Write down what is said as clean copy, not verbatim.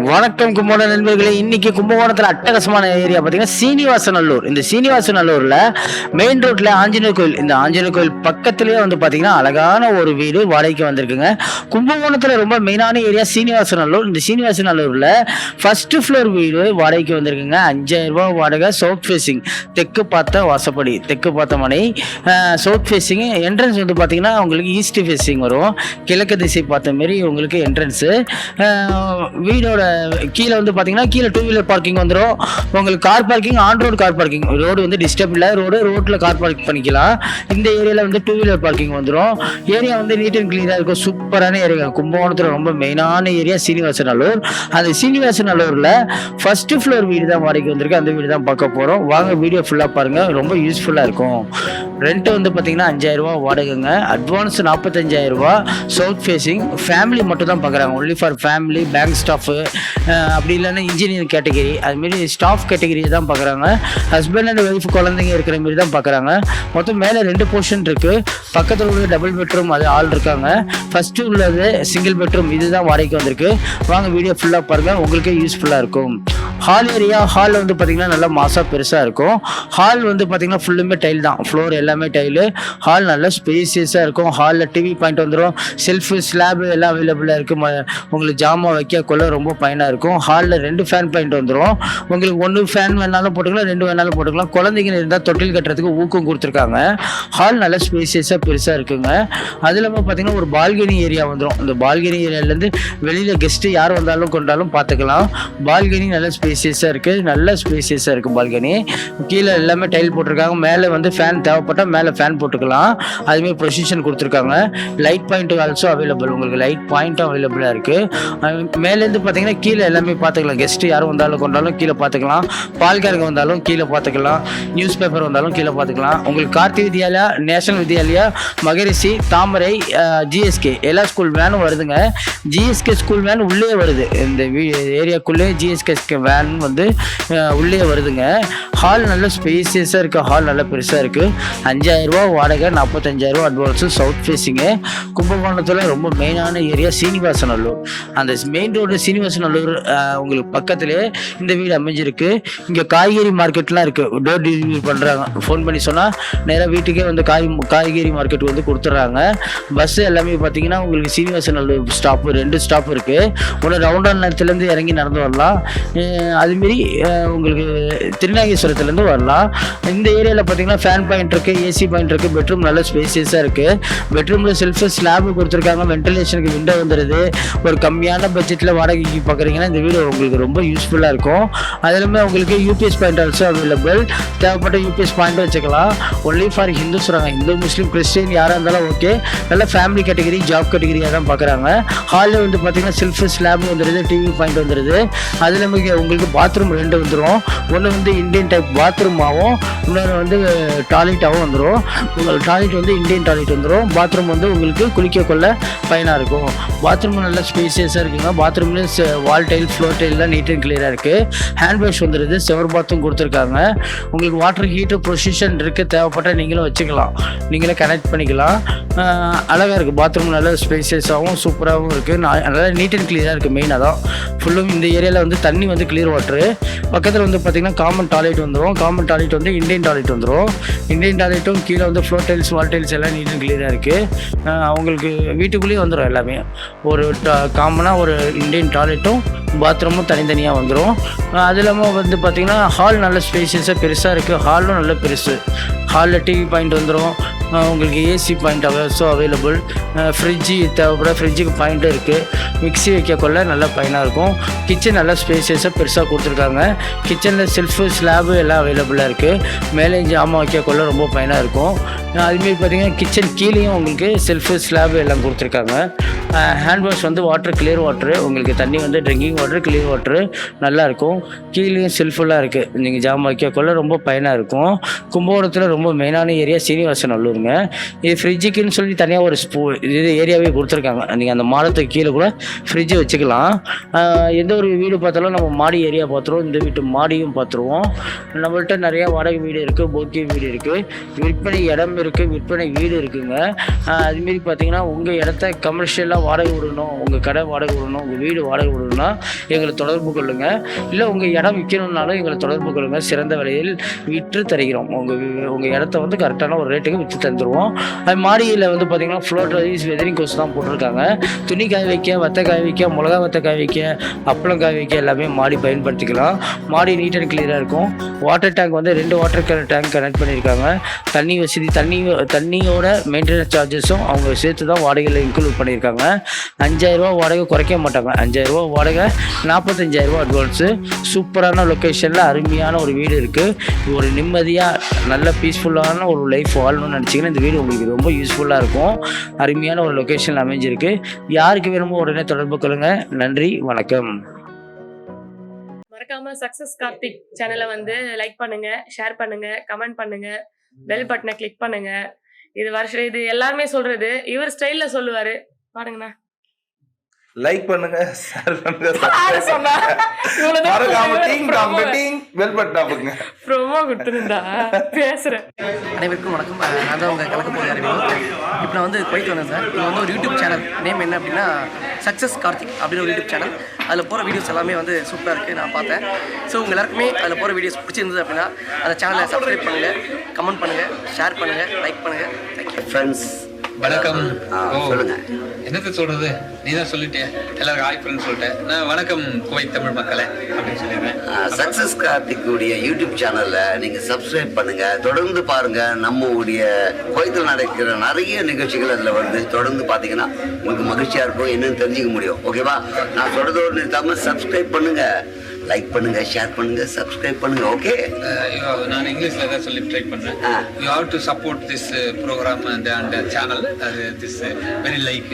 வணக்கம் கும்பகோணம் நண்பர்களே. இன்னைக்கு கும்பகோணத்தில் அட்டகாசமான ஏரியா பார்த்தீங்கன்னா சீனிவாசநல்லூர். இந்த சீனிவாசநல்லூரில் மெயின் ரோட்டில் ஆஞ்சநேயர் கோயில், இந்த ஆஞ்சநேயர் கோயில் பக்கத்துலேயே வந்து பார்த்தீங்கன்னா அழகான ஒரு வீடு வாடகைக்கு வந்திருக்குங்க. கும்பகோணத்தில் ரொம்ப மெயினான ஏரியா சீனிவாசநல்லூர். இந்த சீனிவாசநல்லூரில் ஃபர்ஸ்ட் ஃப்ளோர் வீடு வாடகைக்கு வந்திருக்குங்க. 5000 ரூபா வாடகை. சவுத் ஃபேஸிங், தெற்கு பார்த்த வாசப்படி, தெற்கு பார்த்த மனை. South facing. என்ட்ரன்ஸ் வந்து பார்த்தீங்கன்னா உங்களுக்கு ஈஸ்ட் ஃபேஸிங் வரும். கிழக்கு திசை பார்த்த மாரி உங்களுக்கு என்ட்ரன்ஸு. வீடோட கீழே வந்து பார்த்தீங்கன்னா கீழே 2 வீலர் பார்க்கிங் வந்துடும். உங்களுக்கு car parking, on road car parking. Road வந்து டிஸ்டர்ப் இல்லை, ரோட்டில் கார் பார்க் பண்ணிக்கலாம். இந்த ஏரியாவில் வந்து 2 வீலர் பார்க்கிங் வந்துடும். ஏரியா வந்து நீட் அண்ட் கிளீனாக இருக்கும். சூப்பரான ஏரியா. கும்பகோணத்தில் ரொம்ப மெயினான ஏரியா சீனிவாசநல்லூர். அந்த சீனிவாசநல்லூரில் ஃபர்ஸ்ட் ஃப்ளோர் வீடு தான் வாடகைக்கு வந்திருக்கு. அந்த வீடு தான் பார்க்க போகிறோம். வாங்க வீடியோ ஃபுல்லாக பாருங்கள், ரொம்ப யூஸ்ஃபுல்லாக இருக்கும். ரெண்ட் வந்து பார்த்தீங்கன்னா 5000 ரூபா வாடகைங்க. அட்வான்ஸ் 45,000 ரூபா. South facing. ஃபேமிலி மட்டும் தான் பார்க்குறாங்க. Only for family, bank staff, அப்படி இல்லைன்னா இன்ஜினியர் கேட்டகிரி, அதுமாரி ஸ்டாஃப் கேட்டகிரி தான் பார்க்குறாங்க. ஹஸ்பண்ட் அண்ட் ஒய்ஃப் குழந்தைங்க இருக்கிற மாரி தான் பார்க்குறாங்க. மொத்தம் மேலே 2 போர்ஷன் இருக்குது. பக்கத்தில் உள்ள டபுள் பெட்ரூம், அது ஆள் இருக்காங்க. ஃபஸ்ட்டு உள்ளது சிங்கிள் பெட்ரூம், இதுதான் வாடகைக்கு வந்திருக்கு. வாங்க வீடியோ ஃபுல்லாக பாருங்கள், உங்களுக்கே யூஸ்ஃபுல்லாக இருக்கும். Hall area. ஹால் வந்து பார்த்தீங்கன்னா நல்லா மாசாக பெருசாக இருக்கும். ஹால் வந்து பார்த்தீங்கன்னா ஃபுல்லுமே டைல் தான். ஃப்ளோர் எல்லாமே டைலு. ஹால் நல்லா ஸ்பேசியஸாக இருக்கும். ஹாலில் டிவி பாயிண்ட் வந்துடும். செல்ஃபு, ஸ்லாபு எல்லாம் அவைலபிளாக இருக்குது. உங்களுக்கு ஜாமான் வைக்க கொள்ள ரொம்ப பயனாக இருக்கும். ஹாலில் 2 ஃபேன் பாயிண்ட் வந்துடும். உங்களுக்கு 1 ஃபேன் வேணாலும் போட்டுக்கலாம், 2 வேணாலும் போட்டுக்கலாம். குழந்தைங்க இருந்தால் தொட்டில் கட்டுறதுக்கு ஊக்கம் கொடுத்துருக்காங்க. ஹால் நல்லா ஸ்பேசியஸாக பெருசாக இருக்குங்க. அது இல்லாமல் பார்த்தீங்கன்னா ஒரு பால்கனி ஏரியா வந்துடும். இந்த பால்கனி ஏரியாவிலேருந்து வெளியில் கெஸ்ட்டு யார் வந்தாலும் கொண்டாலும் பார்த்துக்கலாம். பால்கனி நல்லா ஸ்பேசியஸாக இருக்குது. நல்ல ஸ்பேசியஸாக இருக்குது பால்கனி. கீழே எல்லாமே டைல் போட்டிருக்காங்க. மேலே வந்து ஃபேன் தேவைப்பட்டால் மேலே ஃபேன் போட்டுக்கலாம். அதுமாரி ப்ரொசிஷன் கொடுத்துருக்காங்க. Light point also available. உங்களுக்கு லைட் பாயிண்ட்டும் அவைலபிளாக இருக்குது. மேலேருந்து பார்த்தீங்கன்னா கீழே எல்லாமே பார்த்துக்கலாம். கெஸ்ட்டு யாரும் வந்தாலும் கொண்டாலும் கீழே பார்த்துக்கலாம். பால்காரங்க வந்தாலும் கீழே பார்த்துக்கலாம். நியூஸ் பேப்பர் வந்தாலும் கீழே பார்த்துக்கலாம். உங்களுக்கு கார்த்தி வித்யாலயா, நேஷனல் வித்யாலயா, மகரிஷி, தாமரை, ஜிஎஸ்கே எல்லா ஸ்கூல் வேனும் வருதுங்க. ஜிஎஸ்கே ஸ்கூல் வேன் உள்ளே வருது. இந்த ஏரியாக்குள்ளே ஜிஎஸ்கே வேன் வந்து உள்ளே வருதுங்க. ஹால் நல்ல ஸ்பேசியஸாக இருக்குது. ஹால் நல்லா பெருசாக இருக்குது. 5000 ரூபா வாடகை, 45,000 ரூபா அட்வான்ஸு. South facing. கும்பகோணத்தில் ரொம்ப மெயினான ஏரியா சீனிவாசநல்லூர். அந்த மெயின் ரோடு சீனிவாசநல்லூர் உங்களுக்கு பக்கத்துலேயே இந்த வீடு அமைஞ்சிருக்கு. இங்கே காய்கறி மார்க்கெட்லாம் இருக்குது. டோர் டெலிவரி பண்ணுறாங்க. ஃபோன் பண்ணி சொன்னால் நேராக வீட்டுக்கே வந்து காய்கறி மார்க்கெட் வந்து கொடுத்துட்றாங்க. பஸ்ஸு எல்லாமே பார்த்தீங்கன்னா உங்களுக்கு சீனிவாசநல்லூர் ஸ்டாப்பு 2 ஸ்டாப் இருக்குது. ஒன்று ரவுண்டான் நேரத்துலேருந்து இறங்கி நடந்து வரலாம். அதுமாரி உங்களுக்கு திருநாகேஸ்வரத்துலேருந்து வரலாம். இந்த ஏரியாவில் பார்த்தீங்கன்னா ஃபேன் பாயிண்ட் இருக்குது, ஏசி பாயிண்ட் இருக்குது. பெட்ரூம் நல்ல ஸ்பேசியஸாக இருக்குது. பெட்ரூமில் செல்ஃபு, ஸ்லாபு கொடுத்துருக்காங்க. வென்டிலேஷனுக்கு விண்டோ வந்துடுது. ஒரு கம்மியான பட்ஜெட்டில் வாடகைக்கு பார்க்குறீங்கன்னா இந்த வீடு உங்களுக்கு ரொம்ப யூஸ்ஃபுல்லாக இருக்கும். அது இல்லாமல் உங்களுக்கு யூபிஎஸ் பாயிண்ட் ஆல்சோ அவைலபிள். தேவைப்பட்ட யூபிஎஸ் பாயிண்ட்டும் வச்சுக்கலாம். ஒன்லி ஃபார் ஹிந்துஸ் வராங்க. இந்து, முஸ்லீம், கிறிஸ்டின் யாராக இருந்தாலும் ஓகே. நல்ல ஃபேமிலி கேட்டகிரி, ஜாப் கேட்டகிரியாக தான் பார்க்குறாங்க. ஹாலில் வந்து பார்த்தீங்கன்னா செல்ஃபு, ஸ்லாபு வந்துடுது. டிவி பாயிண்ட் வந்துடுது. அது இல்லாமல் உங்களுக்கு பாத்ரூம் 2 வந்துடும். ஒன்று வந்து இந்தியன் டைப் பாத்ரூமாகவும், இன்னொன்று வந்து டாய்லெட்டாகவும் வந்துடும். உங்களுக்கு டாய்லெட் வந்து இந்தியன் டாய்லெட் வந்துடும். பாத்ரூம் வந்து உங்களுக்கு குளிக்க கொள்ள பயனாக இருக்கும். பாத்ரூம் நல்லா ஸ்பேசியஸாக இருக்குங்க. பாத்ரூம்லேயும் வால் டைல், ஃப்ளோர் டைல்லாம் நீட் அண்ட் கிளியராக இருக்குது. ஹேண்ட் வாஷ் வந்துடுது. செவர் பாத்தும் கொடுத்துருக்காங்க. உங்களுக்கு வாட்டர் ஹீட்டர் ப்ரொசிஷன் இருக்குது. தேவைப்பட்டால் நீங்களும் வச்சுக்கலாம். நீங்களே கனெக்ட் பண்ணிக்கலாம். அழகாக இருக்குது. பாத்ரூம் நல்லா ஸ்பேசியஸாகவும் சூப்பராகவும் இருக்குது. நல்லா நீட் அண்ட் கிளியராக இருக்குது. மெயினாக தான் ஃபுல்லும் இந்த ஏரியாவில் வந்து தண்ணி வந்து கிளியர் வாட்ரு. பக்கத்தில் வந்து பார்த்திங்கன்னா காமன் டாய்லெட் வந்துடும். காமன் டாய்லெட் வந்து இந்தியன் டாய்லெட் வந்துடும். இந்தியன் டாய்லெட்டும் கீழே வந்து ஃப்ளோர் டைல்ஸ், வால் டைல்ஸ் எல்லாம் நீட் அண்ட் கிளியராக இருக்குது. உங்களுக்கு வீட்டுக்குள்ளேயே வந்துடும் எல்லாமே. ஒரு காமனாக ஒரு இந்தியன் டாய்லெட்டும் பாத்ரூமும் தனித்தனியாக வந்துடும். அது இல்லாமல் வந்து பார்த்திங்கன்னா ஹால் நல்ல ஸ்பேசியஸாக பெருசாக இருக்குது. ஹாலும் நல்ல பெருசு. ஹாலில் டிவி பாயிண்ட் வந்துடும். உங்களுக்கு AC point also available. Fridge தேவைப்பட ஃப்ரிட்ஜுக்கு பாயிண்ட்டும் இருக்குது. மிக்ஸி வைக்க கொள்ள நல்லா பயனாக இருக்கும். கிச்சன் நல்லா ஸ்பேசியஸாக பெருசாக கொடுத்துருக்காங்க. கிச்சனில் செல்ஃபு, ஸ்லாபு எல்லாம் அவைலபிளாக இருக்குது. மேலே ஜாமான் வைக்க கொள்ள ரொம்ப பயனாக இருக்கும். அதுமாரி பார்த்திங்கன்னா கிச்சன் கீழேயும் உங்களுக்கு செல்ஃபு, ஸ்லாபு எல்லாம் கொடுத்துருக்காங்க. ஹேண்ட் வாஷ் வந்து வாட்டர் கிளியர் வாட்ரு. உங்களுக்கு தண்ணி வந்து ட்ரிங்கிங் வாட்டர், கிளியர் வாட்ரு நல்லாயிருக்கும். கீழேயும் செல்ஃபுல்லாக இருக்குது. நீங்கள் ஜாமான் வைக்க கொள்ள ரொம்ப பயனாக இருக்கும். கும்பகோணத்தில் ரொம்ப மெயினான ஏரியா சீனிவாசநல்லூர். முடியாதுங்க. இது ஃப்ரிட்ஜுக்குன்னு சொல்லி தனியாக ஒரு இது ஏரியாவே கொடுத்துருக்காங்க. நீங்கள் அந்த மாடத்துக்கு கீழே கூட ஃப்ரிட்ஜு வச்சுக்கலாம். எந்த ஒரு வீடு பார்த்தாலும் நம்ம மாடி ஏரியா பார்த்துருவோம். இந்த வீட்டு மாடியும் பார்த்துருவோம். நம்மள்ட்ட நிறையா வாடகை வீடு இருக்குது, போக்கி வீடு இருக்குது, விற்பனை இடம் இருக்குது, விற்பனை வீடு இருக்குங்க. அதுமாரி பார்த்தீங்கன்னா உங்கள் இடத்த கமர்ஷியலாக வாடகை விடணும், உங்கள் கடை வாடகை விடணும், உங்கள் வீடு வாடகை விடணும்னா எங்களை தொடர்பு கொள்ளுங்கள். இல்லை உங்கள் இடம் விற்கணுன்னாலும் எங்களை தொடர்பு கொள்ளுங்கள். சிறந்த விலையில் விற்று தருகிறோம். உங்கள் இடத்த வந்து கரெக்டான ஒரு ரேட்டுக்கு விற்று தந்துடுவோம். அது மாடியில் வந்து பார்த்தீங்கன்னா ஃப்ளோட் வைஸ் வெதரிங் கோர்ஸ் தான் போட்டிருக்காங்க. துணி காய வைக்க, வத்த காய வைக்க, மிளகா வத்த காய வைக்க, அப்பளம் காய வைக்க எல்லாமே மாடி பயன்படுத்திக்கலாம். மாடி நீட் அண்ட் கிளியராக இருக்கும். வாட்டர் டேங்க் வந்து 2 வாட்டர் டேங்க் கனெக்ட் பண்ணியிருக்காங்க. தண்ணி வசதி, தண்ணியோட மெயின்டெனன்ஸ் சார்ஜஸும் அவங்க சேர்த்து தான் வாடகையில் இன்க்ளூட் பண்ணியிருக்காங்க. 5000 ரூபா வாடகை குறைக்க மாட்டாங்க. 5000 ரூபா வாடகை, 45,000 ரூபா அட்வான்ஸு. சூப்பரான லொக்கேஷனில் அருமையான ஒரு வீடு இருக்குது. ஒரு நிம்மதியாக நல்ல பீஸ்ஃபுல்லான ஒரு லைஃப் வாழணும்னு நினச்சிங்கன்னா இந்த வீடு உங்களுக்கு ரொம்ப யூஸ்ஃபுல்லாக இருக்கும். அருமையான ஒரு லொக்கேஷனில் அமைஞ்சிருக்கு. யாருக்கு வேணுமோ உடனே தொடர்பு கொள்ளுங்கள். நன்றி, வணக்கம். மறக்காம சக்சஸ் கார்த்திக் சேனலை வந்து லைக் பண்ணுங்க, ஷேர் பண்ணுங்க, கமெண்ட் பண்ணுங்க, பெல் பட்டனை கிளிக் பண்ணுங்க. இது எல்லாருமே சொல்றது. இவர் ஸ்டைல்ல சொல்லுவாரு, பாருங்கண்ணா. லைக் பண்ணுங்க, ஷேர் பண்ணுங்க, மறக்காம பெல் பட்டன் அமுக்குங்க. ப்ரோமோ கொடுத்துருந்தா பேசுறேன். அனைவருக்கும் வணக்கம். நான் தான் உங்கள் கலக்க போகிற அறிவு. இப்போ நான் வந்து குவைத் வந்தேன் சார். இது வந்து ஒரு யூடியூப் சேனல் நேம் என்ன அப்படின்னா சக்ஸஸ் கார்த்திக் அப்படின்னு ஒரு யூடியூப் சேனல். அதில் போகிற வீடியோஸ் எல்லாமே வந்து சூப்பராக இருக்குது, நான் பார்த்தேன். ஸோ உங்கள் எல்லாருக்குமே அதில் போகிற வீடியோஸ் பிடிச்சிருந்தது அப்படின்னா அந்த சேனலை சப்ஸ்கிரைப் பண்ணுங்கள், கமெண்ட் பண்ணுங்கள், ஷேர் பண்ணுங்கள், லைக் பண்ணுங்கள். Thank you friends. வணக்கம். சொல்லுங்க, என்னது சொல்றது, நீ தான் சொல்லிட்டே. எல்லாருக்கும் ஹாய் ஃப்ரெண்ட்ஸ் சொல்லிட்டேன். நான் வணக்கம் குவைத் தமிழ் மக்களே அப்படின்னு சொல்லிடுறேன். சக்சஸ் கார்த்திக்குடைய யூடியூப் சேனல்ல நீங்க சப்ஸ்கிரைப் பண்ணுங்க, தொடர்ந்து பாருங்க. நம்மளுடைய குவைத்தில் நடக்கிற நிறைய நிகழ்ச்சிகள் அதுல வருது. தொடர்ந்து பாத்தீங்கன்னா உங்களுக்கு மகிழ்ச்சியா இருக்கும், என்னன்னு தெரிஞ்சுக்க முடியும். ஓகேவா? நான் சொல்றதோடு நிறுத்தாம சப்ஸ்கிரைப் பண்ணுங்க, லைக் பண்ணுங்க, ஷேர் பண்ணுங்க, சப்ஸ்கிரைப் பண்ணுங்க. ஓகே, நான் இங்கிலீஷ்ல தான் சொல்லி ட்ரை பண்றேன். You have to support this programme and channel. This very like